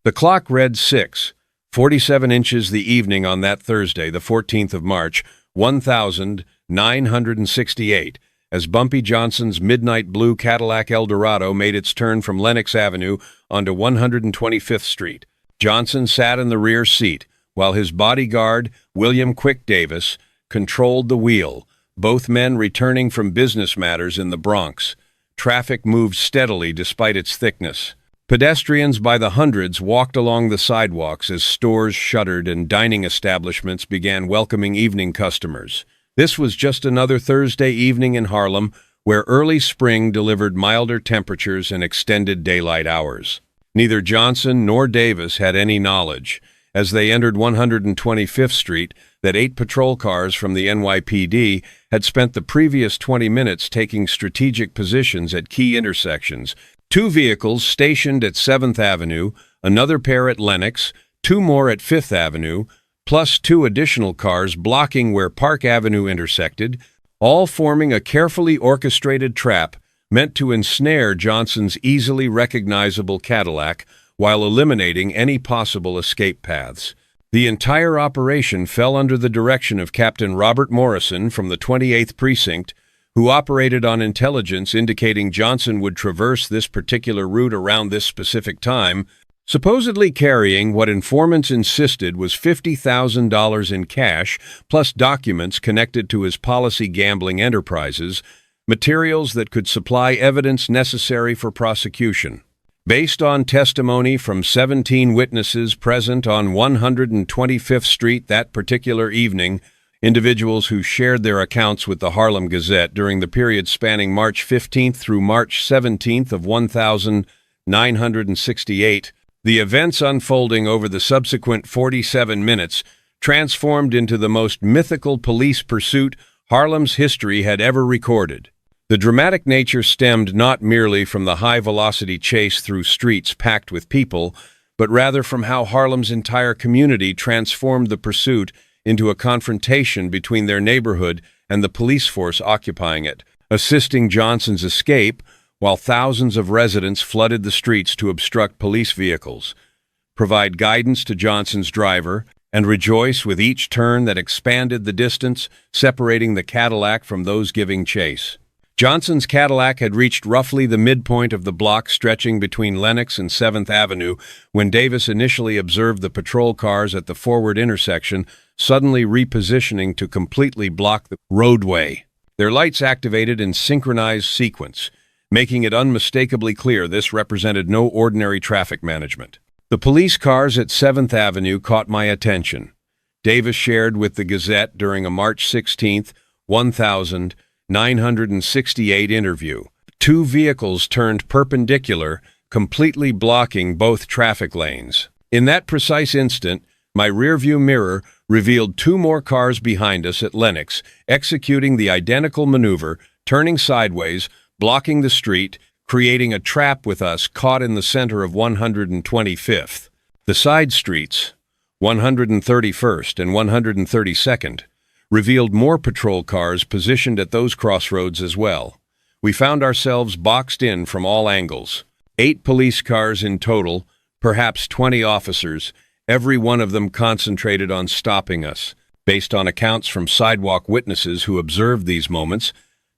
The clock read 6:47 inches the evening on that Thursday, the 14th of March, 1968, as Bumpy Johnson's midnight blue Cadillac Eldorado made its turn from Lenox Avenue onto 125th Street. Johnson sat in the rear seat, while his bodyguard, William Quick Davis, controlled the wheel, both men returning from business matters in the Bronx. Traffic moved steadily despite its thickness. Pedestrians by the hundreds walked along the sidewalks as stores shuttered and dining establishments began welcoming evening customers. This was just another Thursday evening in Harlem, where early spring delivered milder temperatures and extended daylight hours. Neither Johnson nor Davis had any knowledge, as they entered 125th Street, that 8 patrol cars from the NYPD had spent the previous 20 minutes taking strategic positions at key intersections. 2 vehicles stationed at 7th Avenue, another pair at Lenox, 2 more at 5th Avenue, plus 2 additional cars blocking where Park Avenue intersected, all forming a carefully orchestrated trap meant to ensnare Johnson's easily recognizable Cadillac while eliminating any possible escape paths. The entire operation fell under the direction of Captain Robert Morrison from the 28th Precinct, who operated on intelligence indicating Johnson would traverse this particular route around this specific time, supposedly carrying what informants insisted was $50,000 in cash, plus documents connected to his policy gambling enterprises, materials that could supply evidence necessary for prosecution. Based on testimony from 17 witnesses present on 125th Street that particular evening, individuals who shared their accounts with the Harlem Gazette during the period spanning March 15th through March 17th of 1968, the events unfolding over the subsequent 47 minutes transformed into the most mythical police pursuit Harlem's history had ever recorded. The dramatic nature stemmed not merely from the high-velocity chase through streets packed with people, but rather from how Harlem's entire community transformed the pursuit into a confrontation between their neighborhood and the police force occupying it, assisting Johnson's escape while thousands of residents flooded the streets to obstruct police vehicles, provide guidance to Johnson's driver, and rejoice with each turn that expanded the distance separating the Cadillac from those giving chase. Johnson's Cadillac had reached roughly the midpoint of the block stretching between Lenox and 7th Avenue when Davis initially observed the patrol cars at the forward intersection suddenly repositioning to completely block the roadway. Their lights activated in synchronized sequence, making it unmistakably clear this represented no ordinary traffic management. The police cars at 7th Avenue caught my attention. Davis shared with the Gazette during a March 16th, 1968 interview. 2 vehicles turned perpendicular, completely blocking both traffic lanes. In that precise instant, my rearview mirror revealed 2 more cars behind us at Lenox, executing the identical maneuver, turning sideways, blocking the street, creating a trap with us caught in the center of 125th. The side streets, 131st and 132nd, revealed more patrol cars positioned at those crossroads as well. We found ourselves boxed in from all angles. 8 police cars in total, perhaps 20 officers, every one of them concentrated on stopping us. Based on accounts from sidewalk witnesses who observed these moments,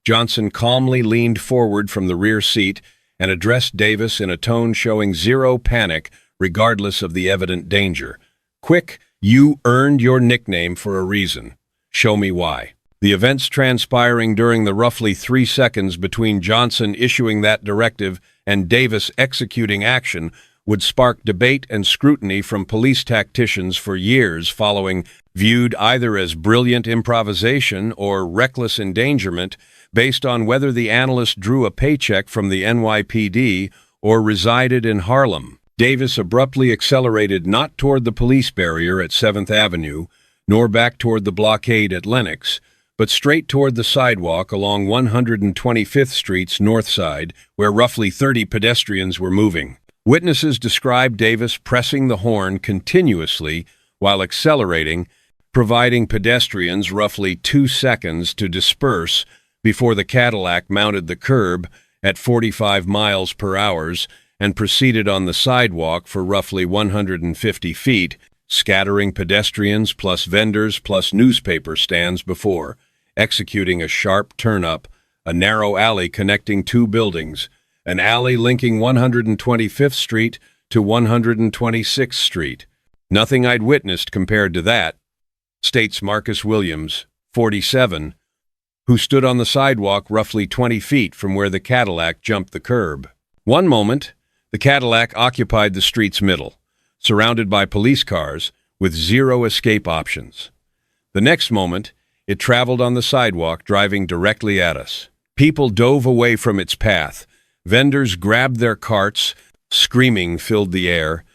Johnson calmly leaned forward from the rear seat and addressed Davis in a tone showing zero panic regardless of the evident danger. "Quick, you earned your nickname for a reason. Show me why." The events transpiring during the roughly 3 seconds between Johnson issuing that directive and Davis executing action would spark debate and scrutiny from police tacticians for years following, viewed either as brilliant improvisation or reckless endangerment based on whether the analyst drew a paycheck from the NYPD or resided in Harlem. Davis abruptly accelerated not toward the police barrier at 7th Avenue, nor back toward the blockade at Lenox, but straight toward the sidewalk along 125th Street's north side, where roughly 30 pedestrians were moving. Witnesses described Davis pressing the horn continuously while accelerating, providing pedestrians roughly 2 seconds to disperse before the Cadillac mounted the curb at 45 miles per hour and proceeded on the sidewalk for roughly 150 feet, scattering pedestrians plus vendors plus newspaper stands before executing a sharp turn-up, a narrow alley connecting two buildings, an alley linking 125th Street to 126th Street. Nothing I'd witnessed compared to that, states Marcus Williams, 47, who stood on the sidewalk roughly 20 feet from where the Cadillac jumped the curb. One moment, the Cadillac occupied the street's middle, surrounded by police cars with zero escape options. The next moment, it traveled on the sidewalk, driving directly at us. People dove away from its path. Vendors grabbed their carts. Screaming filled the air.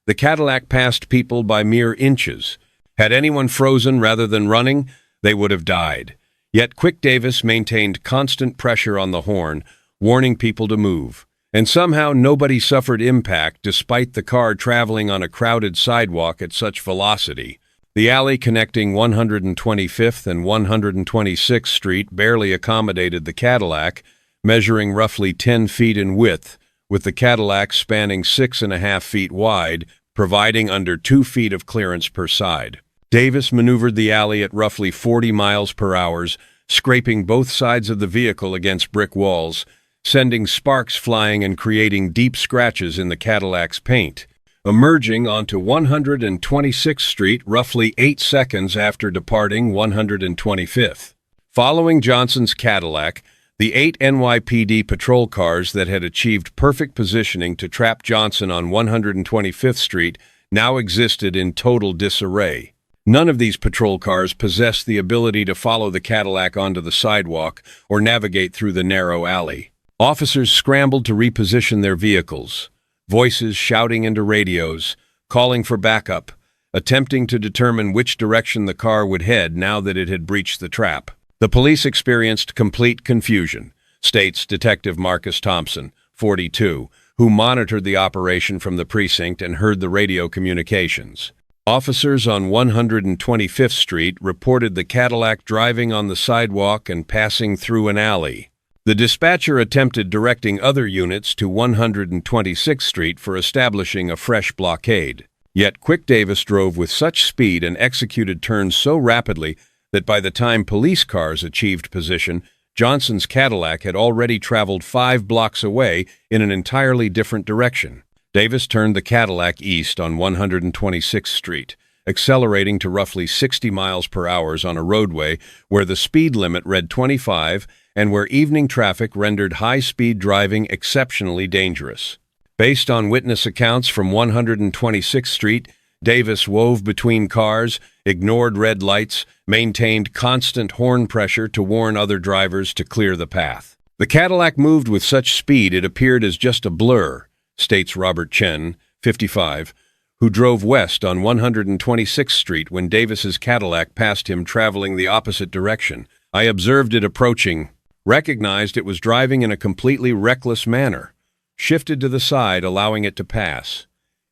The Cadillac passed people by mere inches. Had anyone frozen rather than running, they would have died. Yet Quick Davis maintained constant pressure on the horn, warning people to move. And somehow nobody suffered impact despite the car traveling on a crowded sidewalk at such velocity. The alley connecting 125th and 126th Street barely accommodated the Cadillac, measuring roughly 10 feet in width, with the Cadillac spanning 6.5 feet wide, providing under 2 feet of clearance per side. Davis maneuvered the alley at roughly 40 miles per hour, scraping both sides of the vehicle against brick walls, sending sparks flying and creating deep scratches in the Cadillac's paint. Emerging onto 126th Street roughly 8 seconds after departing 125th. Following Johnson's Cadillac, the 8 NYPD patrol cars that had achieved perfect positioning to trap Johnson on 125th Street now existed in total disarray. None of these patrol cars possessed the ability to follow the Cadillac onto the sidewalk or navigate through the narrow alley. Officers scrambled to reposition their vehicles, voices shouting into radios, calling for backup, attempting to determine which direction the car would head now that it had breached the trap. The police experienced complete confusion, states Detective Marcus Thompson, 42, who monitored the operation from the precinct and heard the radio communications. Officers on 125th Street reported the Cadillac driving on the sidewalk and passing through an alley. The dispatcher attempted directing other units to 126th Street for establishing a fresh blockade. Yet Quick Davis drove with such speed and executed turns so rapidly that by the time police cars achieved position, Johnson's Cadillac had already traveled 5 blocks away in an entirely different direction. Davis turned the Cadillac east on 126th Street, accelerating to roughly 60 miles per hour on a roadway where the speed limit read 25 and where evening traffic rendered high-speed driving exceptionally dangerous. Based on witness accounts from 126th Street, Davis wove between cars, ignored red lights, maintained constant horn pressure to warn other drivers to clear the path. The Cadillac moved with such speed it appeared as just a blur, states Robert Chen, 55, who drove west on 126th Street when Davis's Cadillac passed him traveling the opposite direction. I observed it approaching, recognized it was driving in a completely reckless manner, shifted to the side, allowing it to pass.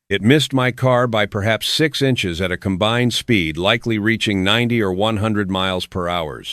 It missed my car by perhaps 6 inches at a combined speed, likely reaching 90 or 100 miles per hour.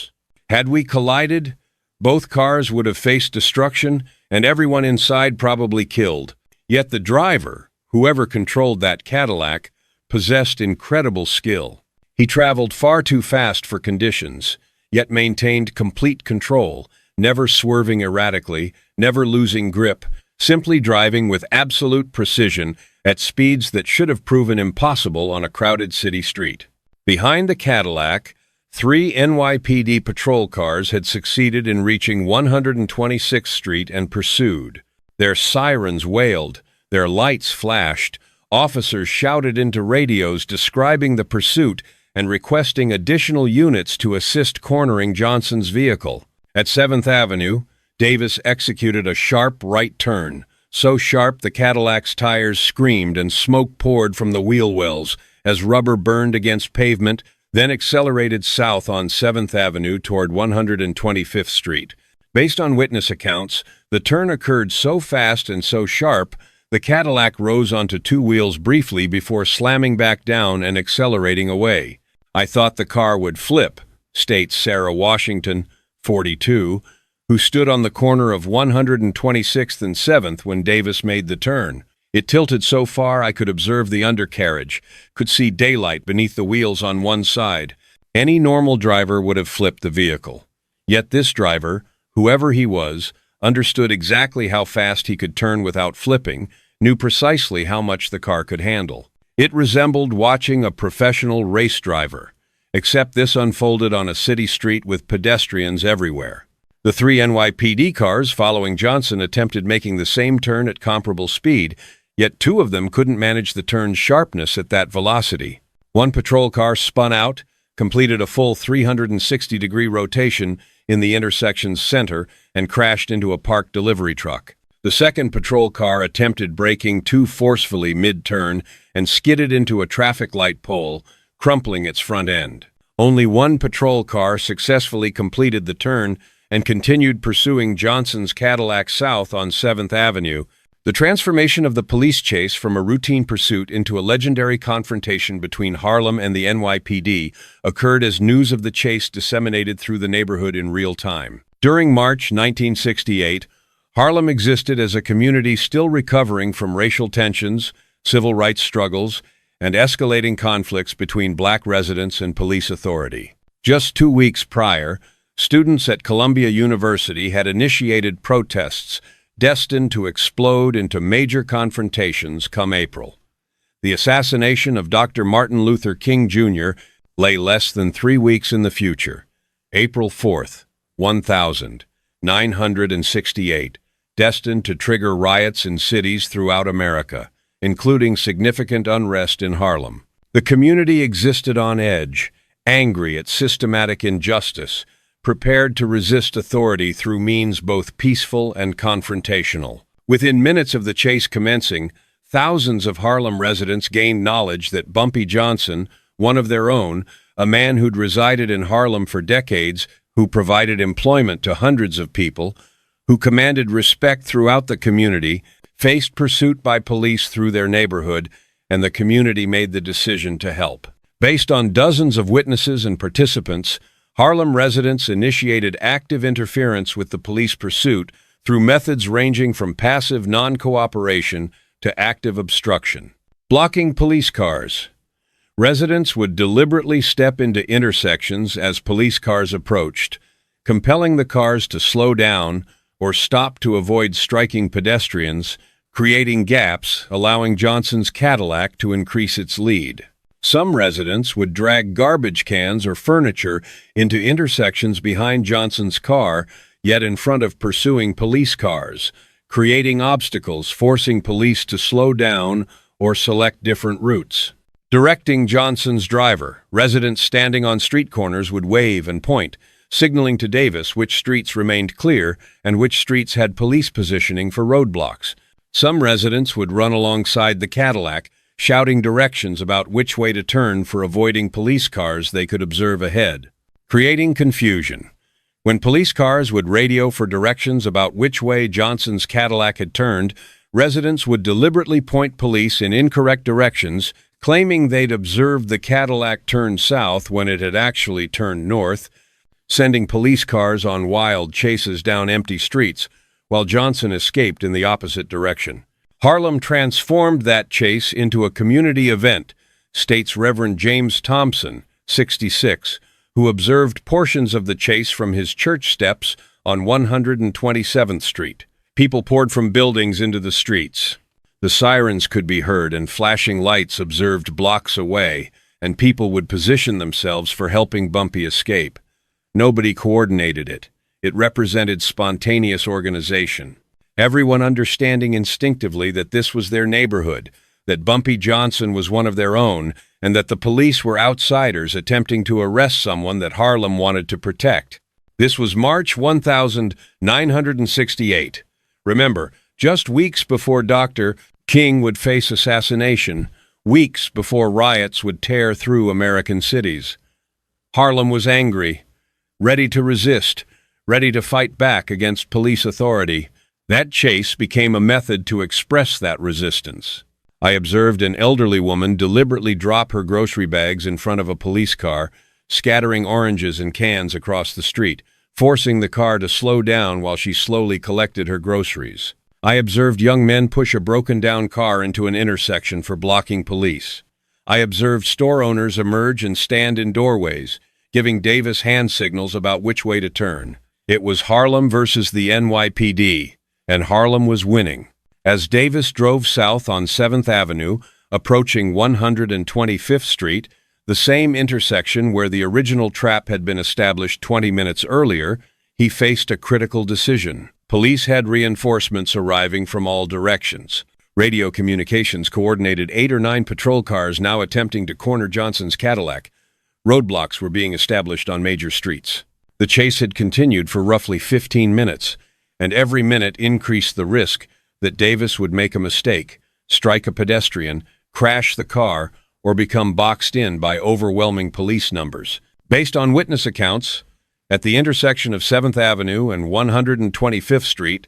Had we collided, both cars would have faced destruction and everyone inside probably killed. Yet the driver, whoever controlled that Cadillac, possessed incredible skill. He traveled far too fast for conditions, yet maintained complete control, never swerving erratically, never losing grip, simply driving with absolute precision at speeds that should have proven impossible on a crowded city street. Behind the Cadillac, 3 NYPD patrol cars had succeeded in reaching 126th Street and pursued. Their sirens wailed, their lights flashed, officers shouted into radios describing the pursuit and requesting additional units to assist cornering Johnson's vehicle. At 7th Avenue, Davis executed a sharp right turn, so sharp the Cadillac's tires screamed and smoke poured from the wheel wells as rubber burned against pavement, then accelerated south on 7th Avenue toward 125th Street. Based on witness accounts, the turn occurred so fast and so sharp, the Cadillac rose onto 2 wheels briefly before slamming back down and accelerating away. I thought the car would flip, states Sarah Washington, 42, who stood on the corner of 126th and 7th when Davis made the turn. It tilted so far I could observe the undercarriage, could see daylight beneath the wheels on one side. Any normal driver would have flipped the vehicle. Yet this driver, whoever he was, understood exactly how fast he could turn without flipping, knew precisely how much the car could handle. It resembled watching a professional race driver, except this unfolded on a city street with pedestrians everywhere. The three NYPD cars following Johnson attempted making the same turn at comparable speed, yet two of them couldn't manage the turn's sharpness at that velocity. One patrol car spun out, completed a full 360-degree rotation in the intersection's center, and crashed into a parked delivery truck. The second patrol car attempted braking too forcefully mid-turn and skidded into a traffic light pole, crumpling its front end. Only one patrol car successfully completed the turn and continued pursuing Johnson's Cadillac south on 7th Avenue. The transformation of the police chase from a routine pursuit into a legendary confrontation between Harlem and the NYPD occurred as news of the chase disseminated through the neighborhood in real time. During March 1968, Harlem existed as a community still recovering from racial tensions, civil rights struggles, and escalating conflicts between black residents and police authority. Just 2 weeks prior, students at Columbia University had initiated protests destined to explode into major confrontations come April. The assassination of Dr. Martin Luther King Jr. lay less than 3 weeks in the future, April 4th, 1968, destined to trigger riots in cities throughout America, including significant unrest in Harlem. The community existed on edge, angry at systematic injustice, prepared to resist authority through means both peaceful and confrontational. Within minutes of the chase commencing, thousands of Harlem residents gained knowledge that Bumpy Johnson, one of their own, a man who'd resided in Harlem for decades, who provided employment to hundreds of people, who commanded respect throughout the community, faced pursuit by police through their neighborhood, and the community made the decision to help. Based on dozens of witnesses and participants, Harlem residents initiated active interference with the police pursuit through methods ranging from passive non-cooperation to active obstruction. Blocking police cars. Residents would deliberately step into intersections as police cars approached, compelling the cars to slow down or stop to avoid striking pedestrians, creating gaps, allowing Johnson's Cadillac to increase its lead. Some residents would drag garbage cans or furniture into intersections behind Johnson's car, yet in front of pursuing police cars, creating obstacles, forcing police to slow down or select different routes. Directing Johnson's driver, residents standing on street corners would wave and point, signaling to Davis which streets remained clear and which streets had police positioning for roadblocks. Some residents would run alongside the Cadillac, shouting directions about which way to turn for avoiding police cars they could observe ahead. Creating confusion. When police cars would radio for directions about which way Johnson's Cadillac had turned, residents would deliberately point police in incorrect directions, claiming they'd observed the Cadillac turn south when it had actually turned north, sending police cars on wild chases down empty streets, while Johnson escaped in the opposite direction. Harlem transformed that chase into a community event, states Reverend James Thompson, 66, who observed portions of the chase from his church steps on 127th Street. People poured from buildings into the streets. The sirens could be heard and flashing lights observed blocks away, and people would position themselves for helping Bumpy escape. Nobody coordinated it. It represented spontaneous organization. Everyone understanding instinctively that this was their neighborhood, that Bumpy Johnson was one of their own, and that the police were outsiders attempting to arrest someone that Harlem wanted to protect. This was March 1968. Remember, just weeks before Dr. King would face assassination, weeks before riots would tear through American cities. Harlem was angry, ready to resist, ready to fight back against police authority. That chase became a method to express that resistance. I observed an elderly woman deliberately drop her grocery bags in front of a police car, scattering oranges and cans across the street, forcing the car to slow down while she slowly collected her groceries. I observed young men push a broken-down car into an intersection for blocking police. I observed store owners emerge and stand in doorways, giving Davis hand signals about which way to turn. It was Harlem versus the NYPD, and Harlem was winning. As Davis drove south on 7th Avenue, approaching 125th Street, the same intersection where the original trap had been established 20 minutes earlier, he faced a critical decision. Police had reinforcements arriving from all directions. Radio communications coordinated 8 or 9 patrol cars now attempting to corner Johnson's Cadillac. Roadblocks were being established on major streets. The chase had continued for roughly 15 minutes, and every minute increased the risk that Davis would make a mistake, strike a pedestrian, crash the car, or become boxed in by overwhelming police numbers. Based on witness accounts, at the intersection of 7th Avenue and 125th Street,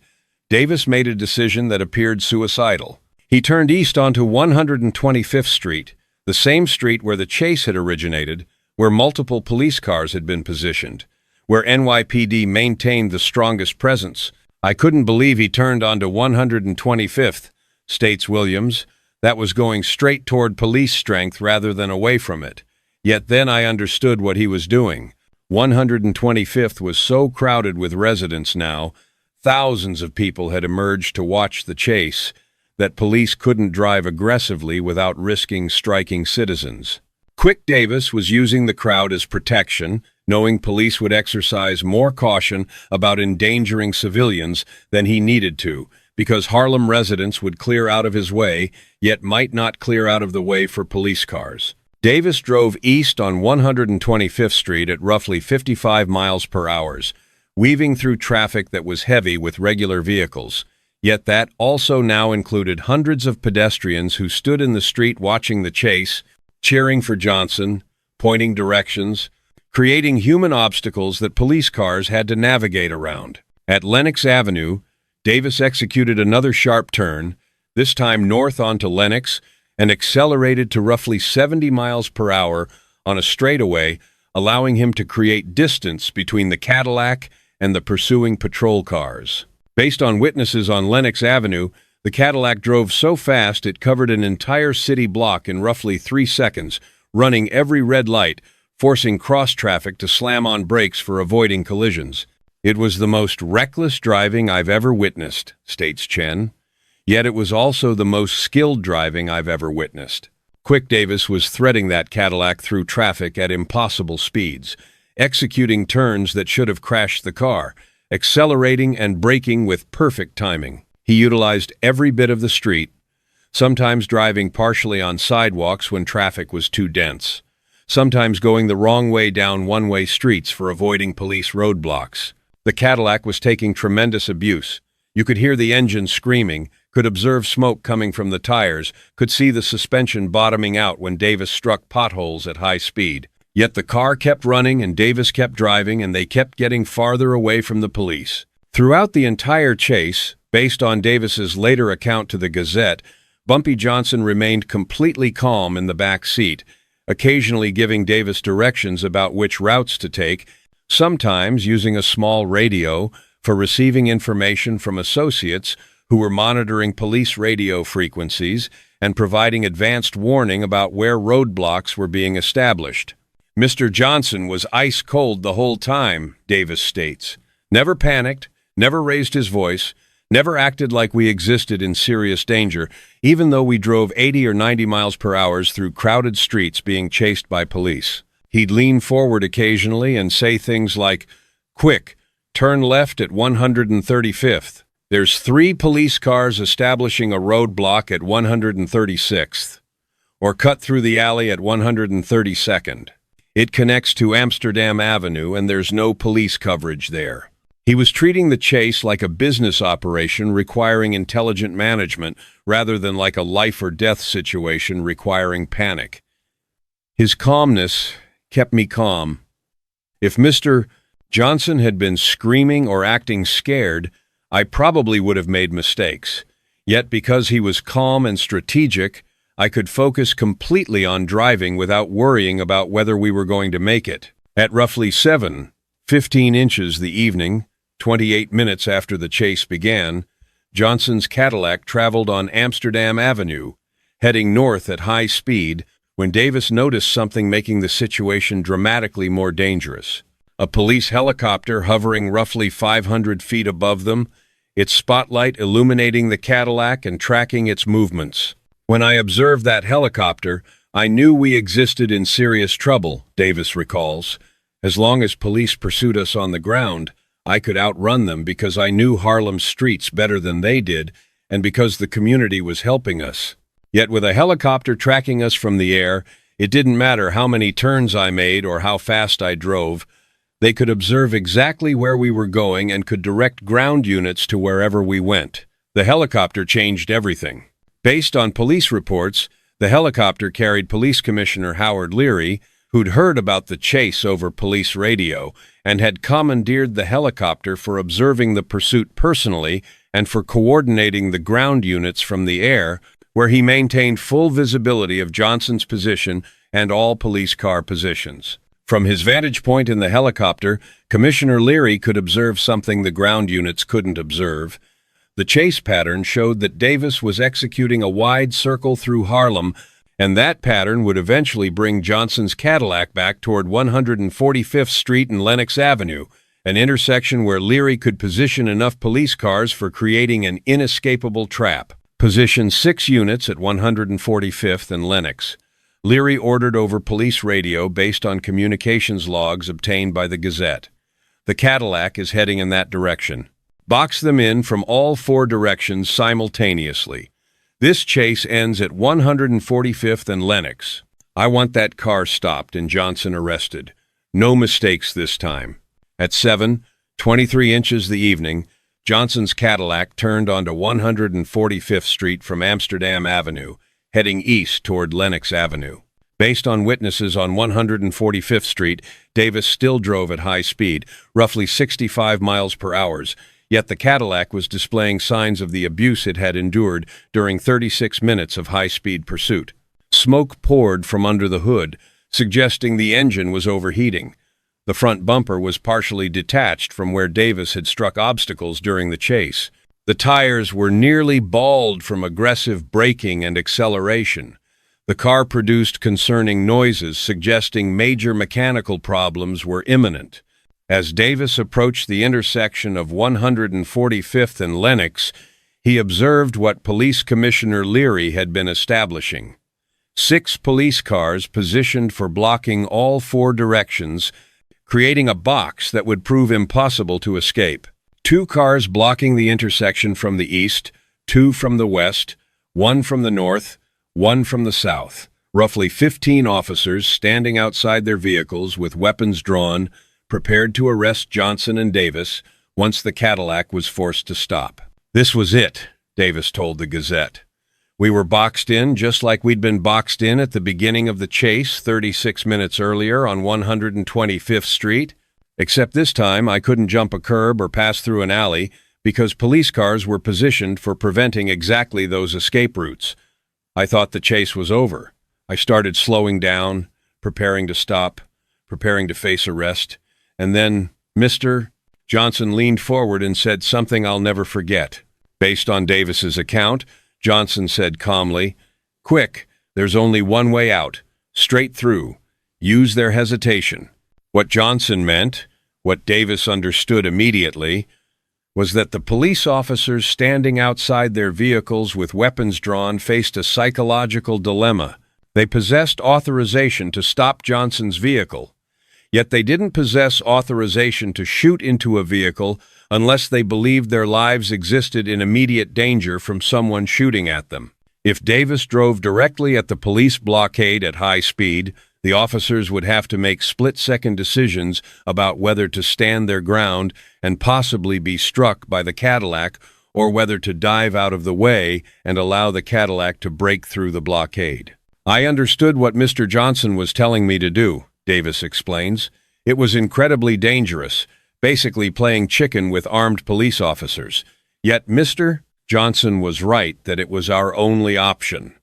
Davis made a decision that appeared suicidal. He turned east onto 125th Street, the same street where the chase had originated, where multiple police cars had been positioned, where NYPD maintained the strongest presence. "I couldn't believe he turned onto 125th, states Williams. That was going straight toward police strength rather than away from it. Yet then I understood what he was doing. 125th was so crowded with residents now, thousands of people had emerged to watch the chase, that police couldn't drive aggressively without risking striking citizens. Quick Davis was using the crowd as protection, knowing police would exercise more caution about endangering civilians than he needed to, because Harlem residents would clear out of his way, yet might not clear out of the way for police cars. Davis drove east on 125th Street at roughly 55 miles per hour, weaving through traffic that was heavy with regular vehicles. Yet that also now included hundreds of pedestrians who stood in the street watching the chase, cheering for Johnson, pointing directions, creating human obstacles that police cars had to navigate around. At Lenox Avenue, Davis executed another sharp turn, this time north onto Lenox, and accelerated to roughly 70 miles per hour on a straightaway, allowing him to create distance between the Cadillac and the pursuing patrol cars. Based on witnesses on Lenox Avenue, the Cadillac drove so fast it covered an entire city block in roughly 3 seconds, running every red light, forcing cross-traffic to slam on brakes for avoiding collisions. "It was the most reckless driving I've ever witnessed," states Chen. "Yet it was also the most skilled driving I've ever witnessed." Quick Davis was threading that Cadillac through traffic at impossible speeds, executing turns that should have crashed the car, accelerating and braking with perfect timing. He utilized every bit of the street, sometimes driving partially on sidewalks when traffic was too dense, sometimes going the wrong way down one-way streets for avoiding police roadblocks. The Cadillac was taking tremendous abuse. You could hear the engine screaming, could observe smoke coming from the tires, could see the suspension bottoming out when Davis struck potholes at high speed. Yet the car kept running and Davis kept driving, and they kept getting farther away from the police. Throughout the entire chase, based on Davis's later account to the Gazette, Bumpy Johnson remained completely calm in the back seat, occasionally giving Davis directions about which routes to take, sometimes using a small radio for receiving information from associates who were monitoring police radio frequencies and providing advanced warning about where roadblocks were being established. "Mr. Johnson was ice cold the whole time," Davis states. "Never panicked, never raised his voice, never acted like we existed in serious danger, even though we drove 80 or 90 miles per hour through crowded streets being chased by police. He'd lean forward occasionally and say things like, 'Quick, turn left at 135th. There's 3 police cars establishing a roadblock at 136th. Or cut through the alley at 132nd. It connects to Amsterdam Avenue and there's no police coverage there.'" He was treating the chase like a business operation requiring intelligent management rather than like a life-or-death situation requiring panic. His calmness kept me calm. If Mr. Johnson had been screaming or acting scared, I probably would have made mistakes. Yet because he was calm and strategic, I could focus completely on driving without worrying about whether we were going to make it. At roughly 7:50 15 inches the evening, 28 minutes after the chase began, Johnson's Cadillac traveled on Amsterdam Avenue, heading north at high speed, when Davis noticed something making the situation dramatically more dangerous. A police helicopter hovering roughly 500 feet above them, its spotlight illuminating the Cadillac and tracking its movements. When I observed that helicopter, I knew we existed in serious trouble, Davis recalls. As long as police pursued us on the ground, I could outrun them because I knew Harlem's streets better than they did, and because the community was helping us. Yet with a helicopter tracking us from the air, it didn't matter how many turns I made or how fast I drove. They could observe exactly where we were going and could direct ground units to wherever we went. The helicopter changed everything. Based on police reports, the helicopter carried Police Commissioner Howard Leary, who'd heard about the chase over police radio and had commandeered the helicopter for observing the pursuit personally and for coordinating the ground units from the air, where he maintained full visibility of Johnson's position and all police car positions. From his vantage point in the helicopter, Commissioner Leary could observe something the ground units couldn't observe. The chase pattern showed that Davis was executing a wide circle through Harlem, and that pattern would eventually bring Johnson's Cadillac back toward 145th Street and Lenox Avenue, an intersection where Leary could position enough police cars for creating an inescapable trap. Position 6 units at 145th and Lenox. Leary ordered over police radio based on communications logs obtained by the Gazette. The Cadillac is heading in that direction. Box them in from all 4 directions simultaneously. This chase ends at 145th and Lenox. I want that car stopped and Johnson arrested. No mistakes this time. At 7:23 inches the evening, Johnson's Cadillac turned onto 145th Street from Amsterdam Avenue, heading east toward Lenox Avenue. Based on witnesses on 145th Street, Davis still drove at high speed, roughly 65 miles per hour, yet the Cadillac was displaying signs of the abuse it had endured during 36 minutes of high-speed pursuit. Smoke poured from under the hood, suggesting the engine was overheating. The front bumper was partially detached from where Davis had struck obstacles during the chase. The tires were nearly bald from aggressive braking and acceleration. The car produced concerning noises suggesting major mechanical problems were imminent. As Davis approached the intersection of 145th and Lenox, he observed what Police Commissioner Leary had been establishing. 6 police cars positioned for blocking all 4 directions, creating a box that would prove impossible to escape. 2 cars blocking the intersection from the east, 2 from the west, 1 from the north, 1 from the south. Roughly 15 officers standing outside their vehicles with weapons drawn, prepared to arrest Johnson and Davis once the Cadillac was forced to stop. This was it, Davis told the Gazette. We were boxed in just like we'd been boxed in at the beginning of the chase 36 minutes earlier on 125th Street, except this time I couldn't jump a curb or pass through an alley because police cars were positioned for preventing exactly those escape routes. I thought the chase was over. I started slowing down, preparing to stop, preparing to face arrest, and then, Mr. Johnson leaned forward and said something I'll never forget. Based on Davis's account, Johnson said calmly, "Quick, there's only one way out. Straight through. Use their hesitation." What Johnson meant, what Davis understood immediately, was that the police officers standing outside their vehicles with weapons drawn faced a psychological dilemma. They possessed authorization to stop Johnson's vehicle, yet they didn't possess authorization to shoot into a vehicle unless they believed their lives existed in immediate danger from someone shooting at them. If Davis drove directly at the police blockade at high speed, the officers would have to make split-second decisions about whether to stand their ground and possibly be struck by the Cadillac or whether to dive out of the way and allow the Cadillac to break through the blockade. I understood what Mr. Johnson was telling me to do, Davis explains. It was incredibly dangerous, basically playing chicken with armed police officers. Yet Mr. Johnson was right that it was our only option.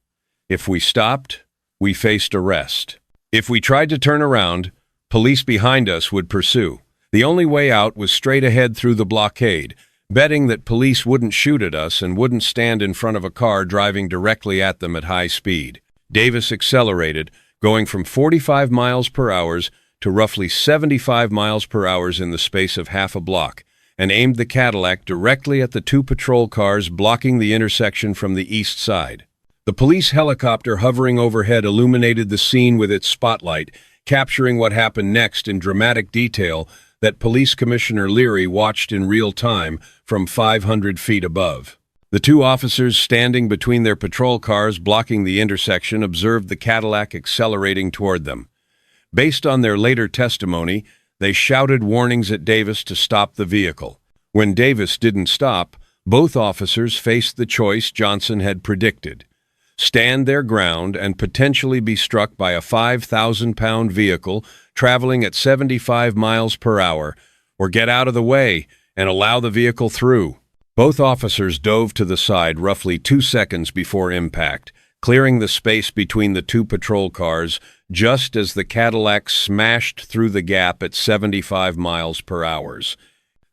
If we stopped, we faced arrest. If we tried to turn around, police behind us would pursue. The only way out was straight ahead through the blockade, betting that police wouldn't shoot at us and wouldn't stand in front of a car driving directly at them at high speed. Davis accelerated, going from 45 miles per hour to roughly 75 miles per hour in the space of half a block, and aimed the Cadillac directly at the two patrol cars blocking the intersection from the east side. The police helicopter hovering overhead illuminated the scene with its spotlight, capturing what happened next in dramatic detail that Police Commissioner Leary watched in real time from 500 feet above. The two officers standing between their patrol cars blocking the intersection observed the Cadillac accelerating toward them. Based on their later testimony, they shouted warnings at Davis to stop the vehicle. When Davis didn't stop, both officers faced the choice Johnson had predicted: stand their ground and potentially be struck by a 5,000-pound vehicle traveling at 75 miles per hour, or get out of the way and allow the vehicle through. Both officers dove to the side roughly 2 seconds before impact, clearing the space between the two patrol cars just as the Cadillac smashed through the gap at 75 miles per hour.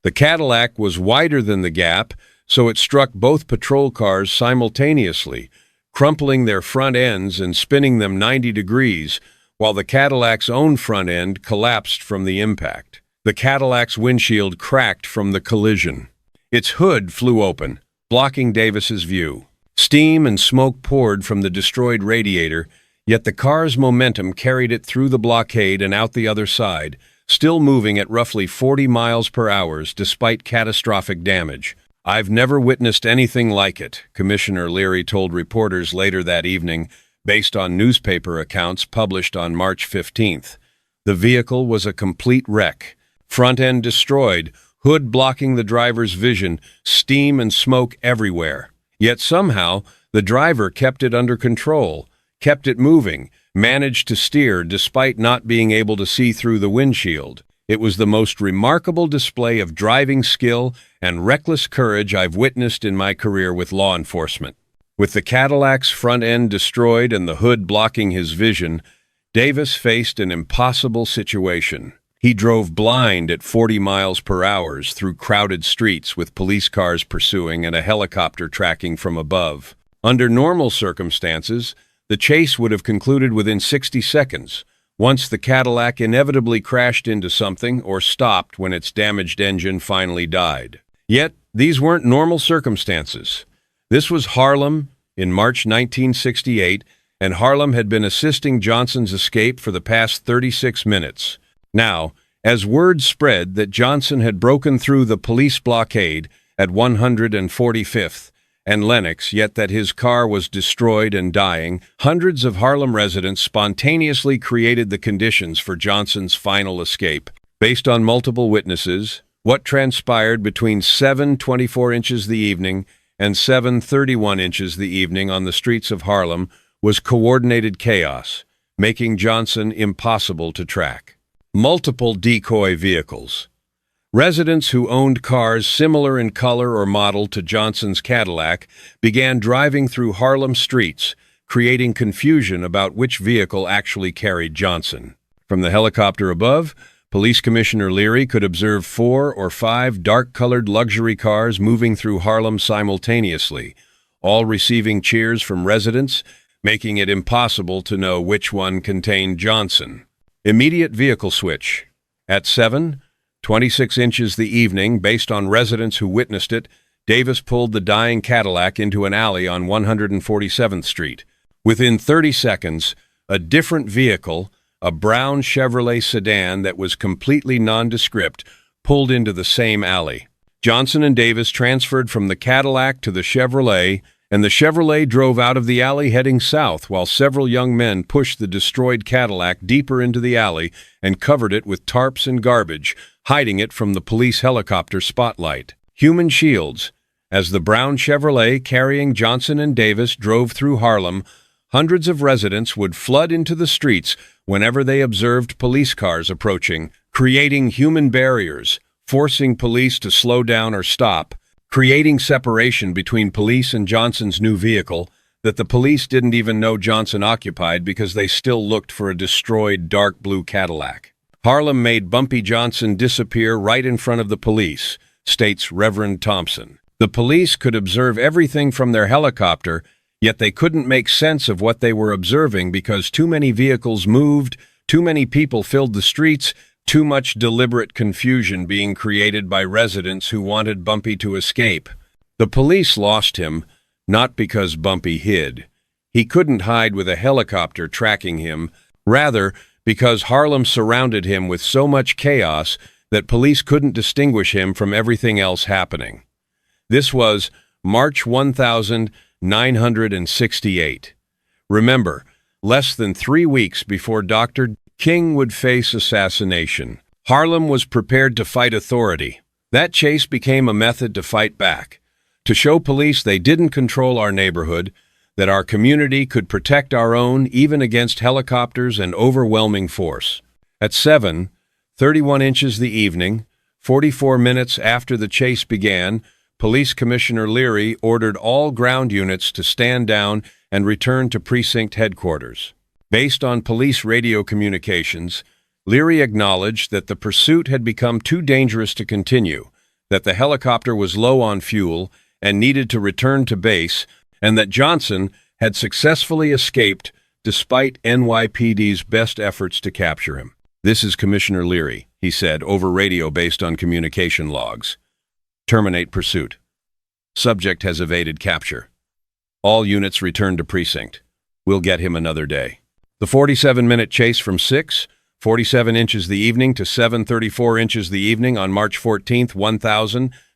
The Cadillac was wider than the gap, so it struck both patrol cars simultaneously, crumpling their front ends and spinning them 90 degrees, while the Cadillac's own front end collapsed from the impact. The Cadillac's windshield cracked from the collision. Its hood flew open, blocking Davis's view. Steam and smoke poured from the destroyed radiator, yet the car's momentum carried it through the blockade and out the other side, still moving at roughly 40 miles per hour despite catastrophic damage. "I've never witnessed anything like it," Commissioner Leary told reporters later that evening, based on newspaper accounts published on March 15th. The vehicle was a complete wreck. Front end destroyed, hood blocking the driver's vision, steam and smoke everywhere. Yet somehow, the driver kept it under control, kept it moving, managed to steer despite not being able to see through the windshield. It was the most remarkable display of driving skill and reckless courage I've witnessed in my career with law enforcement. With the Cadillac's front end destroyed and the hood blocking his vision, Davis faced an impossible situation. He drove blind at 40 miles per hour through crowded streets with police cars pursuing and a helicopter tracking from above. Under normal circumstances, the chase would have concluded within 60 seconds, once the Cadillac inevitably crashed into something or stopped when its damaged engine finally died. Yet, these weren't normal circumstances. This was Harlem in March 1968, and Harlem had been assisting Johnson's escape for the past 36 minutes. Now, as word spread that Johnson had broken through the police blockade at 145th and Lenox, yet that his car was destroyed and dying, hundreds of Harlem residents spontaneously created the conditions for Johnson's final escape. Based on multiple witnesses, what transpired between 7:24 inches the evening and 7:31 inches the evening on the streets of Harlem was coordinated chaos, making Johnson impossible to track. Multiple decoy vehicles. Residents who owned cars similar in color or model to Johnson's Cadillac began driving through Harlem streets, creating confusion about which vehicle actually carried Johnson. From the helicopter above, Police Commissioner Leary could observe 4 or 5 dark-colored luxury cars moving through Harlem simultaneously, all receiving cheers from residents, making it impossible to know which one contained Johnson. Immediate vehicle switch. At 7:26 inches the evening, based on residents who witnessed it, Davis pulled the dying Cadillac into an alley on 147th Street. Within 30 seconds, a different vehicle, a brown Chevrolet sedan that was completely nondescript, pulled into the same alley. Johnson and Davis transferred from the Cadillac to the Chevrolet, and the Chevrolet drove out of the alley heading south while several young men pushed the destroyed Cadillac deeper into the alley and covered it with tarps and garbage, hiding it from the police helicopter spotlight. Human shields. As the brown Chevrolet carrying Johnson and Davis drove through Harlem, hundreds of residents would flood into the streets whenever they observed police cars approaching, creating human barriers, forcing police to slow down or stop, creating separation between police and Johnson's new vehicle that the police didn't even know Johnson occupied because they still looked for a destroyed dark blue Cadillac. Harlem made Bumpy Johnson disappear right in front of the police, states Reverend Thompson. The police could observe everything from their helicopter, yet they couldn't make sense of what they were observing because too many vehicles moved, too many people filled the streets, too much deliberate confusion being created by residents who wanted Bumpy to escape. The police lost him, not because Bumpy hid. He couldn't hide with a helicopter tracking him, rather because Harlem surrounded him with so much chaos that police couldn't distinguish him from everything else happening. This was March 1968. Remember, less than 3 weeks before Dr. King would face assassination. Harlem was prepared to fight authority. That chase became a method to fight back, to show police they didn't control our neighborhood, that our community could protect our own even against helicopters and overwhelming force. At 7:31 the evening, 44 minutes after the chase began, Police Commissioner Leary ordered all ground units to stand down and return to precinct headquarters. Based on police radio communications, Leary acknowledged that the pursuit had become too dangerous to continue, that the helicopter was low on fuel and needed to return to base, and that Johnson had successfully escaped despite NYPD's best efforts to capture him. "This is Commissioner Leary," he said over radio based on communication logs. "Terminate pursuit. Subject has evaded capture. All units return to precinct. We'll get him another day." The 47-minute chase from 6:47 the evening to 7:34 the evening on March 14,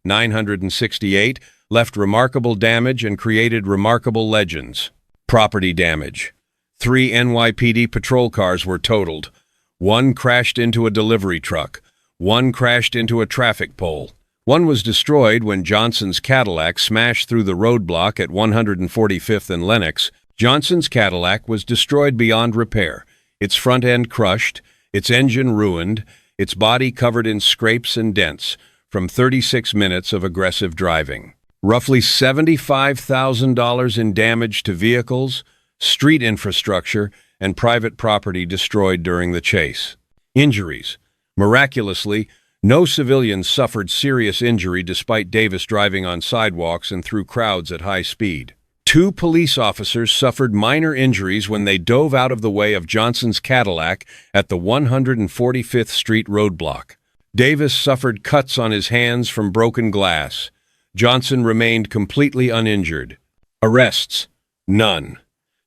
1968, left remarkable damage and created remarkable legends. Property damage. 3 NYPD patrol cars were totaled. 1 crashed into a delivery truck. 1 crashed into a traffic pole. 1 was destroyed when Johnson's Cadillac smashed through the roadblock at 145th and Lenox. Johnson's Cadillac was destroyed beyond repair, its front end crushed, its engine ruined, its body covered in scrapes and dents from 36 minutes of aggressive driving. Roughly $75,000 in damage to vehicles, street infrastructure, and private property destroyed during the chase. Injuries. Miraculously, no civilians suffered serious injury despite Davis driving on sidewalks and through crowds at high speed. 2 police officers suffered minor injuries when they dove out of the way of Johnson's Cadillac at the 145th Street roadblock. Davis suffered cuts on his hands from broken glass. Johnson remained completely uninjured. Arrests? None.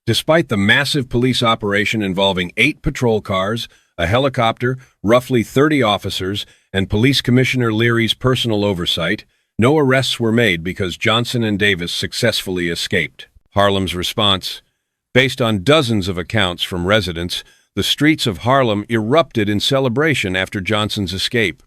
Despite the massive police operation involving 8 patrol cars, a helicopter, roughly 30 officers, and Police Commissioner Leary's personal oversight, no arrests were made because Johnson and Davis successfully escaped. Harlem's response. Based on dozens of accounts from residents, the streets of Harlem erupted in celebration after Johnson's escape.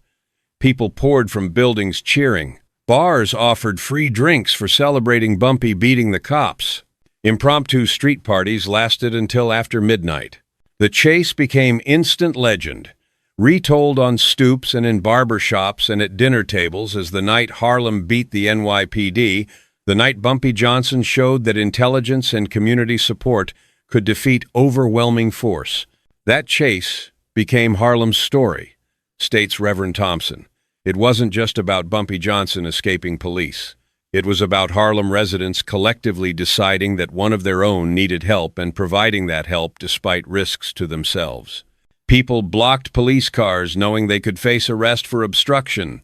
People poured from buildings cheering. Bars offered free drinks for celebrating Bumpy beating the cops. Impromptu street parties lasted until after midnight. The chase became instant legend, retold on stoops and in barber shops and at dinner tables as the night Harlem beat the NYPD, the night Bumpy Johnson showed that intelligence and community support could defeat overwhelming force. That chase became Harlem's story, states Reverend Thompson. It wasn't just about Bumpy Johnson escaping police. It was about Harlem residents collectively deciding that one of their own needed help and providing that help despite risks to themselves. People blocked police cars knowing they could face arrest for obstruction.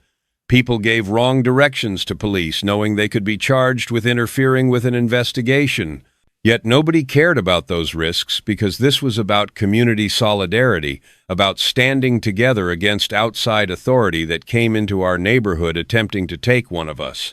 People gave wrong directions to police knowing they could be charged with interfering with an investigation. Yet nobody cared about those risks because this was about community solidarity, about standing together against outside authority that came into our neighborhood attempting to take one of us.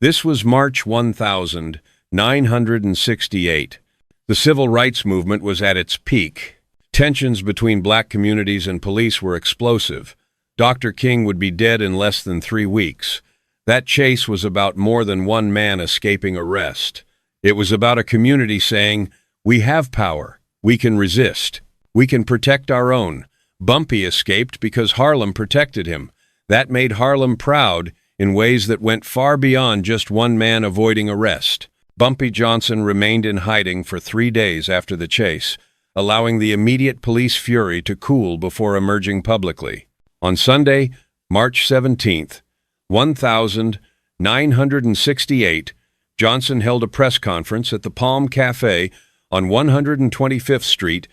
This was March 1968. The civil rights movement was at its peak. Tensions between black communities and police were explosive. Dr. King would be dead in less than 3 weeks. That chase was about more than one man escaping arrest. It was about a community saying, "We have power. We can resist. We can protect our own." Bumpy escaped because Harlem protected him. That made Harlem proud in ways that went far beyond just one man avoiding arrest. Bumpy Johnson remained in hiding for 3 days after the chase, allowing the immediate police fury to cool before emerging publicly. On Sunday, March 17th, 1968, Johnson held a press conference at the Palm Cafe on 125th Street,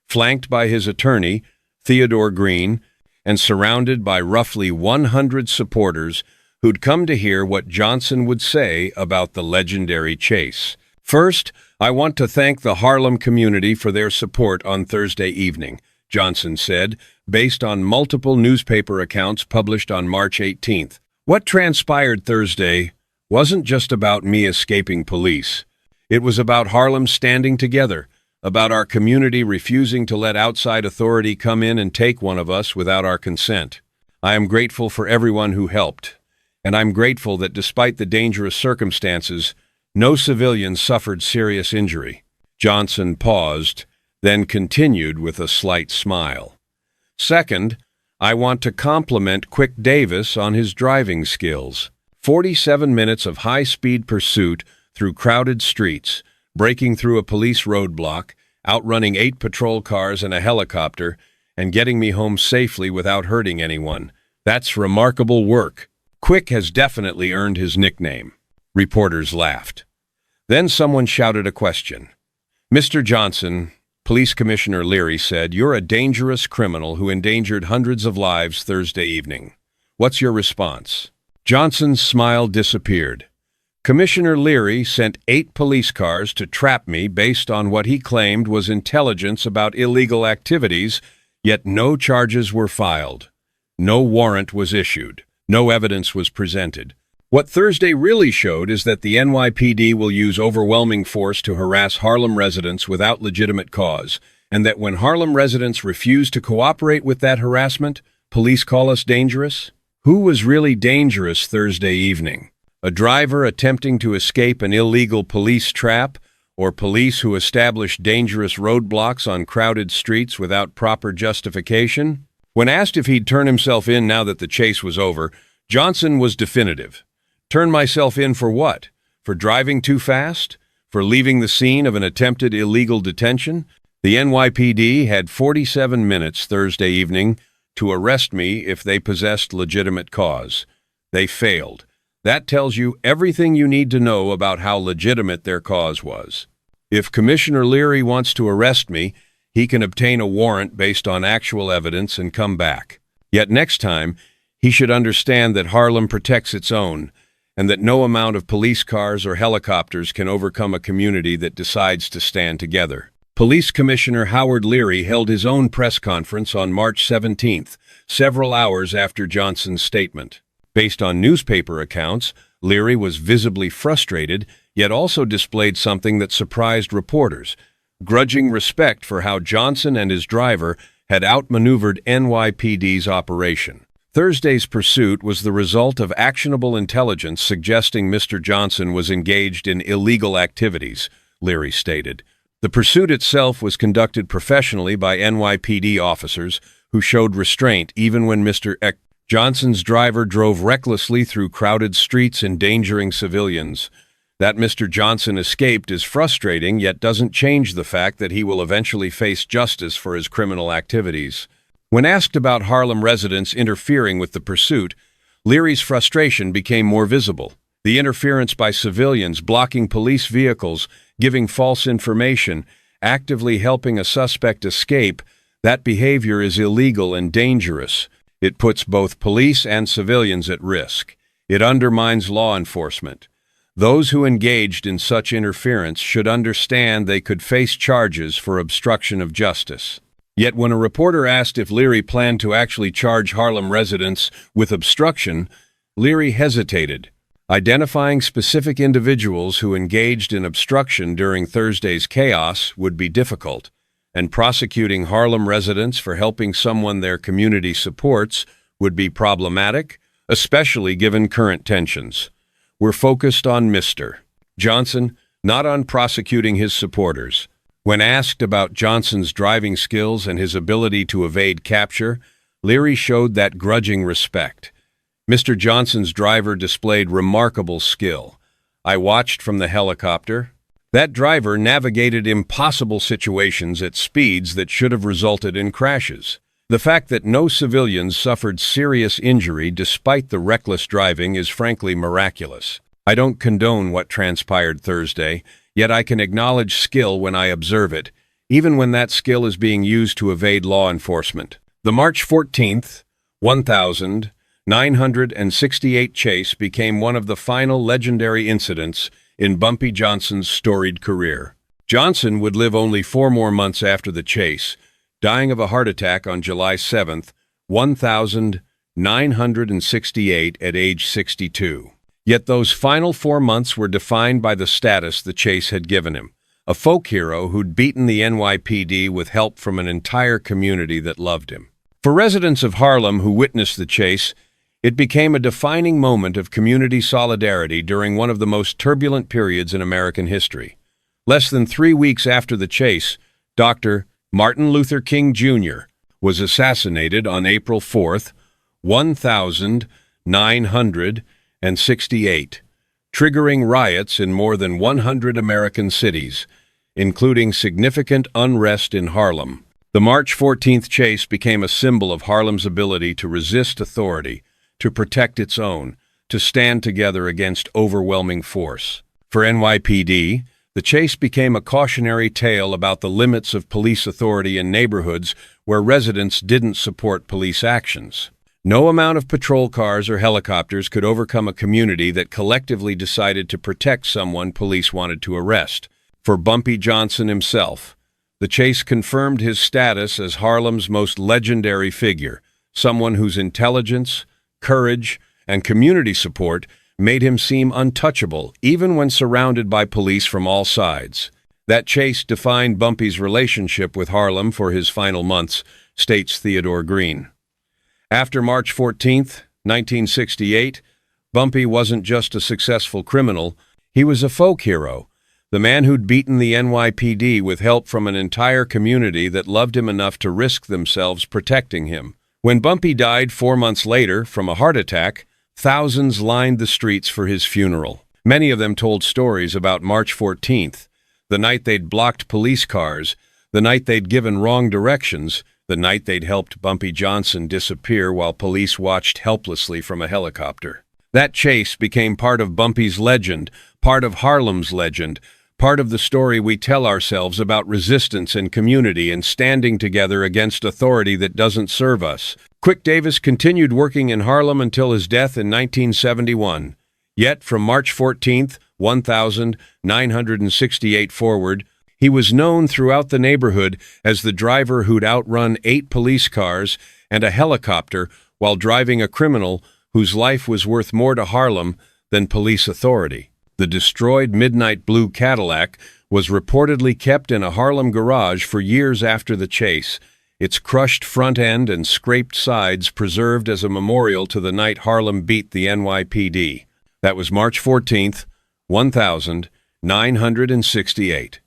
flanked by his attorney, Theodore Green, and surrounded by roughly 100 supporters who'd come to hear what Johnson would say about the legendary chase. First, I want to thank the Harlem community for their support on Thursday evening, Johnson said, based on multiple newspaper accounts published on March 18th. What transpired Thursday wasn't just about me escaping police. It was about Harlem standing together, about our community refusing to let outside authority come in and take one of us without our consent. I am grateful for everyone who helped, and I'm grateful that despite the dangerous circumstances, no civilians suffered serious injury. Johnson paused, then continued with a slight smile. Second, I want to compliment Quick Davis on his driving skills. 47 minutes of high-speed pursuit through crowded streets, breaking through a police roadblock, outrunning 8 patrol cars and a helicopter, and getting me home safely without hurting anyone. That's remarkable work. Quick has definitely earned his nickname. Reporters laughed. Then someone shouted a question. Mr. Johnson, Police Commissioner Leary said, "You're a dangerous criminal who endangered hundreds of lives Thursday evening. What's your response?" Johnson's smile disappeared. Commissioner Leary sent 8 police cars to trap me based on what he claimed was intelligence about illegal activities, yet no charges were filed. No warrant was issued. No evidence was presented. What Thursday really showed is that the NYPD will use overwhelming force to harass Harlem residents without legitimate cause, and that when Harlem residents refuse to cooperate with that harassment, police call us dangerous? Who was really dangerous Thursday evening? A driver attempting to escape an illegal police trap, or police who established dangerous roadblocks on crowded streets without proper justification? When asked if he'd turn himself in now that the chase was over, Johnson was definitive. Turn myself in for what? For driving too fast? For leaving the scene of an attempted illegal detention? The NYPD had 47 minutes Thursday evening to arrest me if they possessed legitimate cause. They failed. That tells you everything you need to know about how legitimate their cause was. If Commissioner Leary wants to arrest me, he can obtain a warrant based on actual evidence and come back. Yet next time, he should understand that Harlem protects its own, and that no amount of police cars or helicopters can overcome a community that decides to stand together. Police Commissioner Howard Leary held his own press conference on March 17th, several hours after Johnson's statement. Based on newspaper accounts, Leary was visibly frustrated, yet also displayed something that surprised reporters: grudging respect for how Johnson and his driver had outmaneuvered NYPD's operation. Thursday's pursuit was the result of actionable intelligence suggesting Mr. Johnson was engaged in illegal activities, Leary stated. The pursuit itself was conducted professionally by NYPD officers who showed restraint even when Mr. Johnson's driver drove recklessly through crowded streets, endangering civilians. That Mr. Johnson escaped is frustrating, yet doesn't change the fact that he will eventually face justice for his criminal activities. When asked about Harlem residents interfering with the pursuit, Leary's frustration became more visible. The interference by civilians, blocking police vehicles, giving false information, actively helping a suspect escape, that behavior is illegal and dangerous. It puts both police and civilians at risk. It undermines law enforcement. Those who engaged in such interference should understand they could face charges for obstruction of justice. Yet when a reporter asked if Leary planned to actually charge Harlem residents with obstruction, Leary hesitated. Identifying specific individuals who engaged in obstruction during Thursday's chaos would be difficult, and prosecuting Harlem residents for helping someone their community supports would be problematic, especially given current tensions. We're focused on Mr. Johnson, not on prosecuting his supporters. When asked about Johnson's driving skills and his ability to evade capture, Leary showed that grudging respect. Mr. Johnson's driver displayed remarkable skill. I watched from the helicopter. That driver navigated impossible situations at speeds that should have resulted in crashes. The fact that no civilians suffered serious injury despite the reckless driving is frankly miraculous. I don't condone what transpired Thursday, yet I can acknowledge skill when I observe it, even when that skill is being used to evade law enforcement. The March 14th, 1968 chase became one of the final legendary incidents in Bumpy Johnson's storied career. Johnson would live only 4 more months after the chase, dying of a heart attack on July 7, 1968 at age 62. Yet those final 4 months were defined by the status the chase had given him, a folk hero who'd beaten the NYPD with help from an entire community that loved him. For residents of Harlem who witnessed the chase, it became a defining moment of community solidarity during one of the most turbulent periods in American history. Less than 3 weeks after the chase, Dr. Martin Luther King Jr. was assassinated on April 4th, 1968, triggering riots in more than 100 American cities, including significant unrest in Harlem. The March 14th chase became a symbol of Harlem's ability to resist authority, to protect its own, to stand together against overwhelming force. For NYPD, the chase became a cautionary tale about the limits of police authority in neighborhoods where residents didn't support police actions. No amount of patrol cars or helicopters could overcome a community that collectively decided to protect someone police wanted to arrest. For Bumpy Johnson himself, the chase confirmed his status as Harlem's most legendary figure, someone whose intelligence, courage, and community support made him seem untouchable even when surrounded by police from all sides. That chase defined Bumpy's relationship with Harlem for his final months, states Theodore Green. After March 14, 1968, Bumpy wasn't just a successful criminal, he was a folk hero, the man who'd beaten the NYPD with help from an entire community that loved him enough to risk themselves protecting him. When Bumpy died 4 months later from a heart attack, thousands lined the streets for his funeral. Many of them told stories about March 14th, the night they'd blocked police cars, the night they'd given wrong directions, the night they'd helped Bumpy Johnson disappear while police watched helplessly from a helicopter. That chase became part of Bumpy's legend, part of Harlem's legend, part of the story we tell ourselves about resistance and community and standing together against authority that doesn't serve us. Quick Davis continued working in Harlem until his death in 1971. Yet, from March 14, 1968 forward, he was known throughout the neighborhood as the driver who'd outrun 8 police cars and a helicopter while driving a criminal whose life was worth more to Harlem than police authority. The destroyed midnight blue Cadillac was reportedly kept in a Harlem garage for years after the chase, its crushed front end and scraped sides preserved as a memorial to the night Harlem beat the NYPD. That was March 14th, 1968.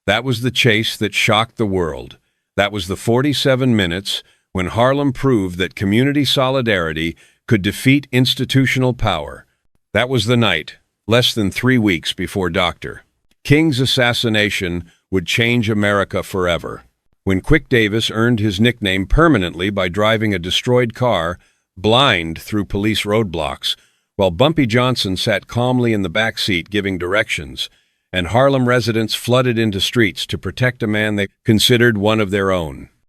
That was the chase that shocked the world. That was the 47 minutes when Harlem proved that community solidarity could defeat institutional power. That was the night, less than 3 weeks before Dr. King's assassination would change America forever. When Quick Davis earned his nickname permanently by driving a destroyed car, blind through police roadblocks, while Bumpy Johnson sat calmly in the back seat giving directions, and Harlem residents flooded into streets to protect a man they considered one of their own.